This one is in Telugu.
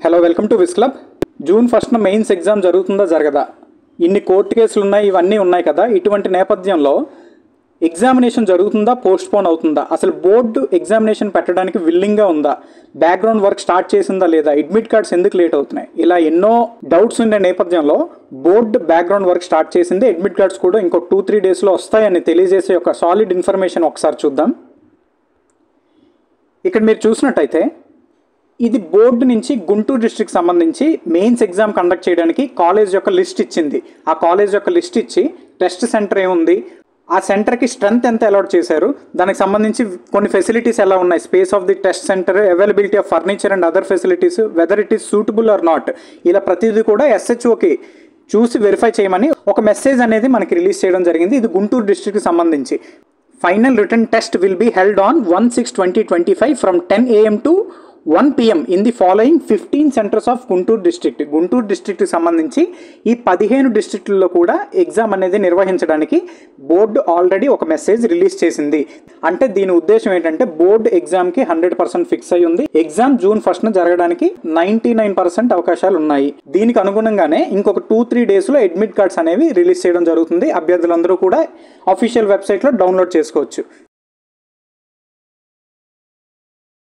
Hello welcome to this club. June 1న మెయిన్స్ ఎగ్జామ్ జరుగుతుందా జరగదా? ఇన్ని కోర్టు కేసులు ఉన్నాయి, ఇవన్నీ ఉన్నాయి కదా. ఇటువంటి నేపథ్యంలో ఎగ్జామినేషన్ జరుగుతుందా, పోస్ట్ పోన్ అవుతుందా, అసలు బోర్డు ఎగ్జామినేషన్ పెట్టడానికి విల్లింగ్గా ఉందా, బ్యాక్గ్రౌండ్ వర్క్ స్టార్ట్ చేసిందా లేదా, అడ్మిట్ కార్డ్స్ ఎందుకు లేట్ అవుతున్నాయి, ఇలా ఎన్నో డౌట్స్ ఉండే నేపథ్యంలో బోర్డు బ్యాక్గ్రౌండ్ వర్క్ స్టార్ట్ చేసింది. అడ్మిట్ కార్డ్స్ కూడా ఇంకో 2-3 డేస్లో వస్తాయని తెలియజేసే ఒక సాలిడ్ ఇన్ఫర్మేషన్ ఒకసారి చూద్దాం. ఇక్కడ మీరు చూసినట్టయితే ఇది బోర్డు నుంచి గుంటూరు డిస్ట్రిక్ట్ సంబంధించి మెయిన్స్ ఎగ్జామ్ కండక్ట్ చేయడానికి కాలేజ్ యొక్క లిస్ట్ ఇచ్చింది. ఆ కాలేజ్ యొక్క లిస్ట్ ఇచ్చి టెస్ట్ సెంటర్ ఏముంది, ఆ సెంటర్కి స్ట్రెంత్ ఎంత అలాట్ చేశారు, దానికి సంబంధించి కొన్ని ఫెసిలిటీస్ ఎలా ఉన్నాయి, space of the test centre, availability of furniture and other facilities, whether it is suitable or not, ఇలా ప్రతిదీ కూడా SHOకి చూసి వెరిఫై చేయమని ఒక మెసేజ్ అనేది మనకి రిలీజ్ చేయడం జరిగింది. ఇది గుంటూరు డిస్ట్రిక్ట్కి సంబంధించి. Final written test will be held on 1/6/2025 from 10 AM to 1 PM in the following 15 centres of Guntur district. Guntur డిస్ట్రిక్ట్కి సంబంధించి ఈ 15 డిస్ట్రిక్టుల్లో కూడా ఎగ్జామ్ అనేది నిర్వహించడానికి బోర్డు ఆల్రెడీ ఒక మెసేజ్ రిలీజ్ చేసింది. అంటే దీని ఉద్దేశం ఏంటంటే బోర్డు ఎగ్జామ్కి 100% ఫిక్స్ అయి ఉంది. ఎగ్జామ్ జూన్ 1న జరగడానికి 99% అవకాశాలు ఉన్నాయి. దీనికి అనుగుణంగానే ఇంకొక 2-3 డేస్లో అడ్మిట్ కార్డ్స్ అనేవి రిలీజ్ చేయడం జరుగుతుంది. అభ్యర్థులందరూ కూడా అఫీషియల్ వెబ్సైట్లో డౌన్లోడ్ చేసుకోవచ్చు.